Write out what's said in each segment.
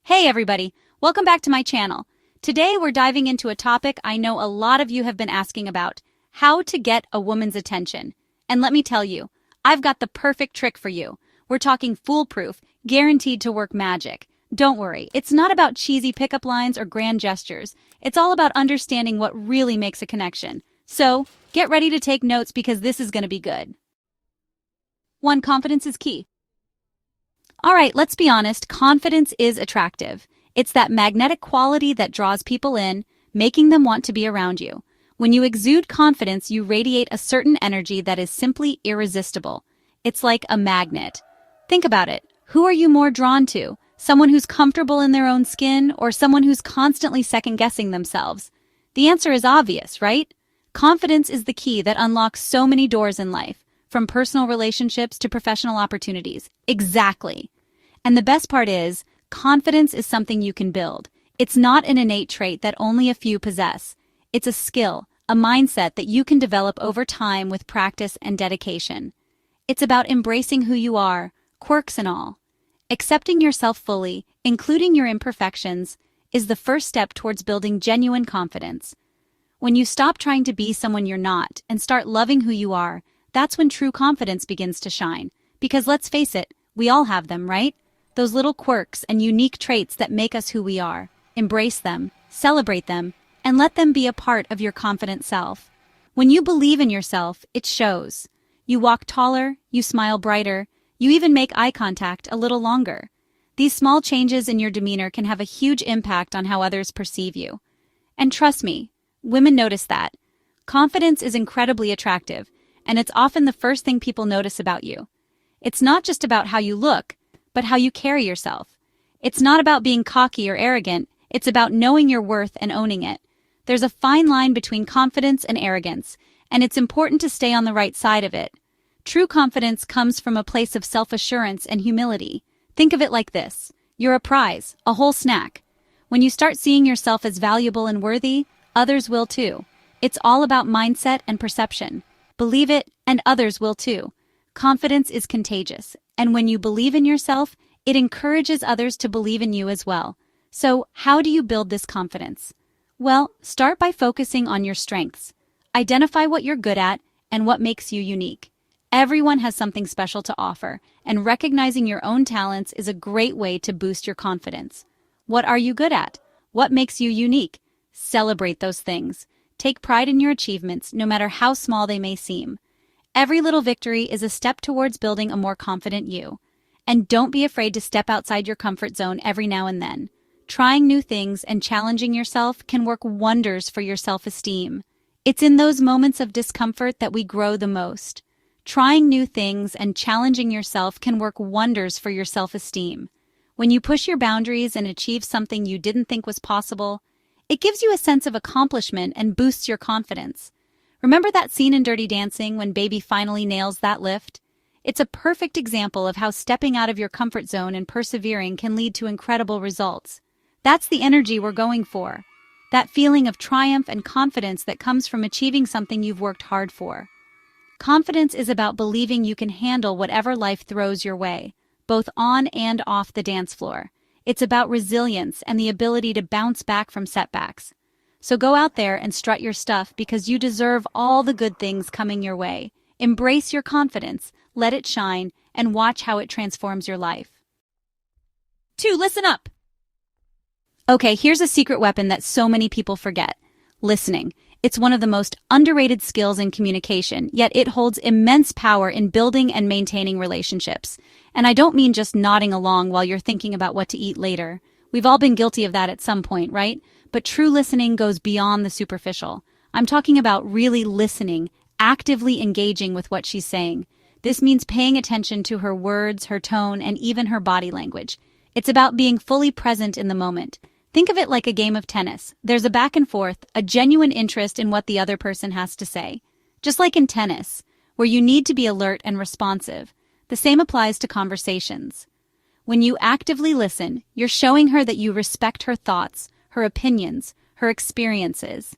Hey everybody, welcome back to my channel. Today we're diving into a topic I know a lot of you have been asking about, how to get a woman's attention. And let me tell you, I've got the perfect trick for you. We're talking foolproof, guaranteed to work magic. Don't worry, it's not about cheesy pickup lines or grand gestures. It's all about understanding what really makes a connection. So, get ready to take notes because this is going to be good. 1. Confidence is key. All right, let's be honest, confidence is attractive. It's that magnetic quality that draws people in, making them want to be around you. When you exude confidence, you radiate a certain energy that is simply irresistible. It's like a magnet. Think about it. Who are you more drawn to? Someone who's comfortable in their own skin or someone who's constantly second-guessing themselves? The answer is obvious, right? Confidence is the key that unlocks so many doors in life, from personal relationships to professional opportunities. Exactly. And the best part is, confidence is something you can build. It's not an innate trait that only a few possess. It's a skill, a mindset that you can develop over time with practice and dedication. It's about embracing who you are, quirks and all. Accepting yourself fully, including your imperfections, is the first step towards building genuine confidence. When you stop trying to be someone you're not and start loving who you are, that's when true confidence begins to shine. Because let's face it, we all have them, right? Those little quirks and unique traits that make us who we are. Embrace them, celebrate them, and let them be a part of your confident self. When you believe in yourself, it shows. You walk taller, you smile brighter, you even make eye contact a little longer. These small changes in your demeanor can have a huge impact on how others perceive you. And trust me, women notice that. Confidence is incredibly attractive, and it's often the first thing people notice about you. It's not just about how you look, but how you carry yourself. It's not about being cocky or arrogant, it's about knowing your worth and owning it. There's a fine line between confidence and arrogance, and it's important to stay on the right side of it. True confidence comes from a place of self-assurance and humility. Think of it like this. You're a prize, a whole snack. When you start seeing yourself as valuable and worthy, others will too. It's all about mindset and perception. Believe it, and others will too. Confidence is contagious, and when you believe in yourself, it encourages others to believe in you as well. So, how do you build this confidence? Well, start by focusing on your strengths. Identify what you're good at and what makes you unique. Everyone has something special to offer, and recognizing your own talents is a great way to boost your confidence. What are you good at? What makes you unique? Celebrate those things. Take pride in your achievements, no matter how small they may seem. Every little victory is a step towards building a more confident you. And don't be afraid to step outside your comfort zone every now and then. Trying new things and challenging yourself can work wonders for your self-esteem. It's in those moments of discomfort that we grow the most. Trying new things and challenging yourself can work wonders for your self-esteem. When you push your boundaries and achieve something you didn't think was possible, it gives you a sense of accomplishment and boosts your confidence. Remember that scene in Dirty Dancing when Baby finally nails that lift? It's a perfect example of how stepping out of your comfort zone and persevering can lead to incredible results. That's the energy we're going for. That feeling of triumph and confidence that comes from achieving something you've worked hard for. Confidence is about believing you can handle whatever life throws your way, both on and off the dance floor. It's about resilience and the ability to bounce back from setbacks. So go out there and strut your stuff because you deserve all the good things coming your way. Embrace your confidence, let it shine, and watch how it transforms your life. 2. Listen up. Okay, here's a secret weapon that so many people forget. Listening. It's one of the most underrated skills in communication, yet it holds immense power in building and maintaining relationships. And I don't mean just nodding along while you're thinking about what to eat later. We've all been guilty of that at some point, right? But true listening goes beyond the superficial. I'm talking about really listening, actively engaging with what she's saying. This means paying attention to her words, her tone, and even her body language. It's about being fully present in the moment. Think of it like a game of tennis. There's a back and forth, a genuine interest in what the other person has to say. Just like in tennis, where you need to be alert and responsive, the same applies to conversations. When you actively listen, you're showing her that you respect her thoughts, her opinions, her experiences.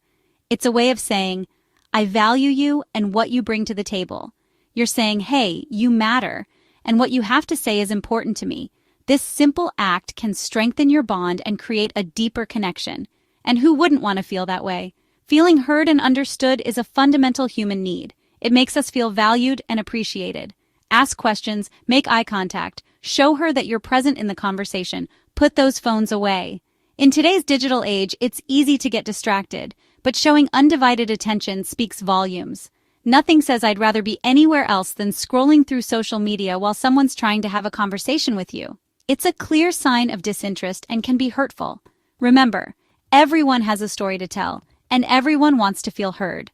It's a way of saying, I value you and what you bring to the table. You're saying, hey, you matter, and what you have to say is important to me. This simple act can strengthen your bond and create a deeper connection. And who wouldn't want to feel that way? Feeling heard and understood is a fundamental human need. It makes us feel valued and appreciated. Ask questions, make eye contact, show her that you're present in the conversation. Put those phones away. In today's digital age, it's easy to get distracted, but showing undivided attention speaks volumes. Nothing says I'd rather be anywhere else than scrolling through social media while someone's trying to have a conversation with you. It's a clear sign of disinterest and can be hurtful. Remember, everyone has a story to tell, and everyone wants to feel heard.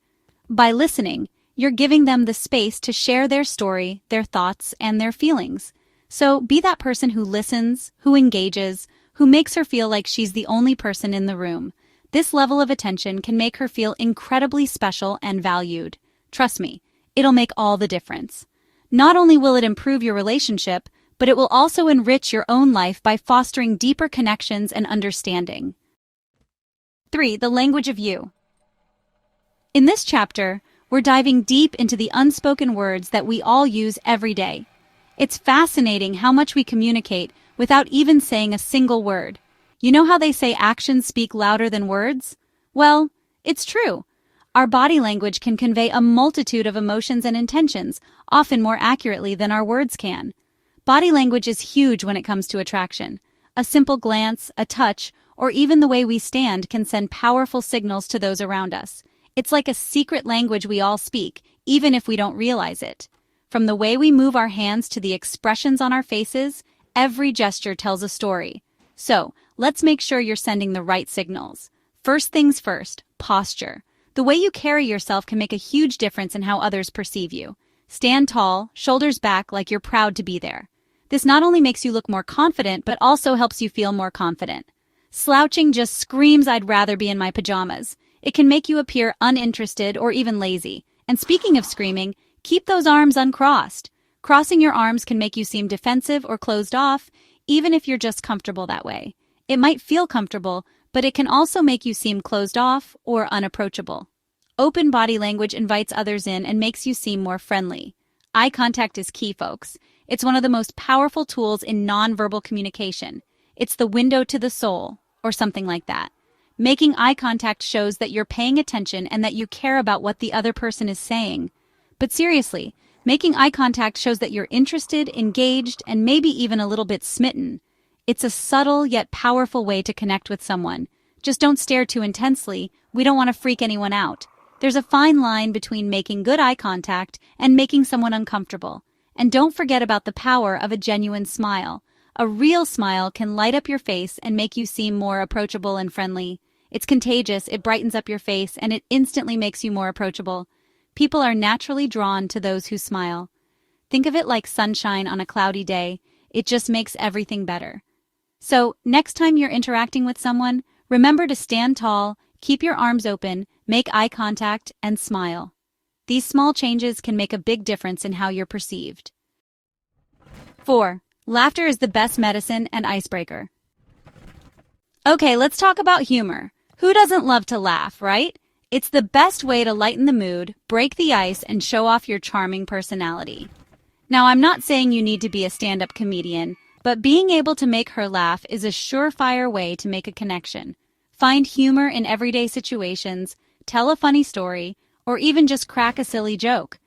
By listening, you're giving them the space to share their story, their thoughts, and their feelings. So be that person who listens, who engages, who makes her feel like she's the only person in the room. This level of attention can make her feel incredibly special and valued. Trust me, it'll make all the difference. Not only will it improve your relationship, but it will also enrich your own life by fostering deeper connections and understanding. 3. The language of you. In this chapter, we're diving deep into the unspoken words that we all use every day. It's fascinating how much we communicate without even saying a single word. You know how they say actions speak louder than words? Well, it's true. Our body language can convey a multitude of emotions and intentions, often more accurately than our words can. Body language is huge when it comes to attraction. A simple glance, a touch, or even the way we stand can send powerful signals to those around us. It's like a secret language we all speak, even if we don't realize it. From the way we move our hands to the expressions on our faces, every gesture tells a story. So, let's make sure you're sending the right signals. First things first, posture. The way you carry yourself can make a huge difference in how others perceive you. Stand tall, shoulders back like you're proud to be there. This not only makes you look more confident, but also helps you feel more confident. Slouching just screams I'd rather be in my pajamas. It can make you appear uninterested or even lazy. And speaking of screaming, keep those arms uncrossed. Crossing your arms can make you seem defensive or closed off, even if you're just comfortable that way. It might feel comfortable, but it can also make you seem closed off or unapproachable. Open body language invites others in and makes you seem more friendly. Eye contact is key, folks. It's one of the most powerful tools in nonverbal communication. It's the window to the soul, or something like that. Making eye contact shows that you're paying attention and that you care about what the other person is saying. But seriously, making eye contact shows that you're interested, engaged, and maybe even a little bit smitten. It's a subtle yet powerful way to connect with someone. Just don't stare too intensely. We don't want to freak anyone out. There's a fine line between making good eye contact and making someone uncomfortable. And don't forget about the power of a genuine smile. A real smile can light up your face and make you seem more approachable and friendly. It's contagious, it brightens up your face, and it instantly makes you more approachable. People are naturally drawn to those who smile. Think of it like sunshine on a cloudy day. It just makes everything better. So, next time you're interacting with someone, remember to stand tall, keep your arms open, make eye contact, and smile. These small changes can make a big difference in how you're perceived. 4. Laughter is the best medicine and icebreaker. Okay, let's talk about humor. Who doesn't love to laugh, right? It's the best way to lighten the mood, break the ice, and show off your charming personality. Now, I'm not saying you need to be a stand-up comedian, but being able to make her laugh is a surefire way to make a connection. Find humor in everyday situations, tell a funny story, or even just crack a silly joke.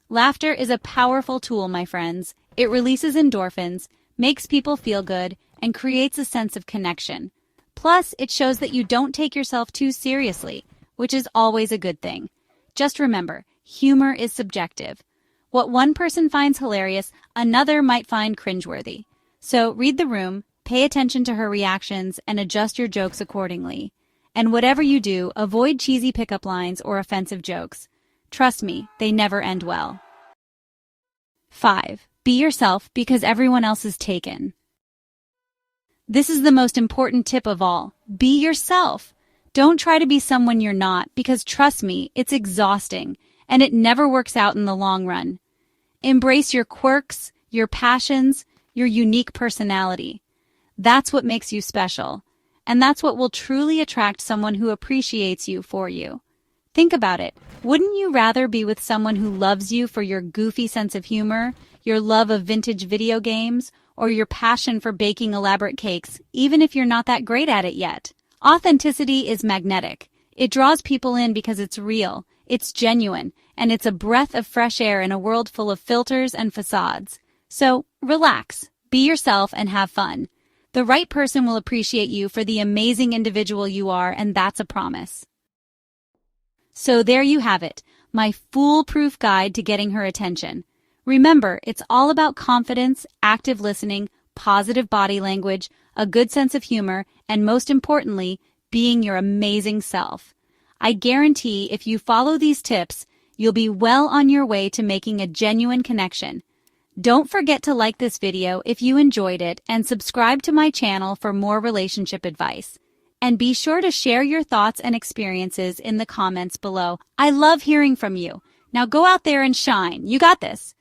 Laughter is a powerful tool, my friends. It releases endorphins, makes people feel good, and creates a sense of connection. Plus, it shows that you don't take yourself too seriously, which is always a good thing. Just remember, humor is subjective. What one person finds hilarious, another might find cringeworthy. So read the room, pay attention to her reactions, and adjust your jokes accordingly. And whatever you do, avoid cheesy pickup lines or offensive jokes. Trust me, they never end well. 5. Be yourself because everyone else is taken. This is the most important tip of all. Be yourself. Don't try to be someone you're not, because trust me, it's exhausting, and it never works out in the long run. Embrace your quirks, your passions, your unique personality. That's what makes you special, and that's what will truly attract someone who appreciates you for you. Think about it. Wouldn't you rather be with someone who loves you for your goofy sense of humor, your love of vintage video games, or your passion for baking elaborate cakes, even if you're not that great at it yet. Authenticity is magnetic. It draws people in because it's real, it's genuine, and it's a breath of fresh air in a world full of filters and facades. So, relax, be yourself, and have fun. The right person will appreciate you for the amazing individual you are, and that's a promise. So there you have it, my foolproof guide to getting her attention. Remember, it's all about confidence, active listening, positive body language, a good sense of humor, and most importantly, being your amazing self. I guarantee if you follow these tips, you'll be well on your way to making a genuine connection. Don't forget to like this video if you enjoyed it and subscribe to my channel for more relationship advice. And be sure to share your thoughts and experiences in the comments below. I love hearing from you. Now go out there and shine. You got this.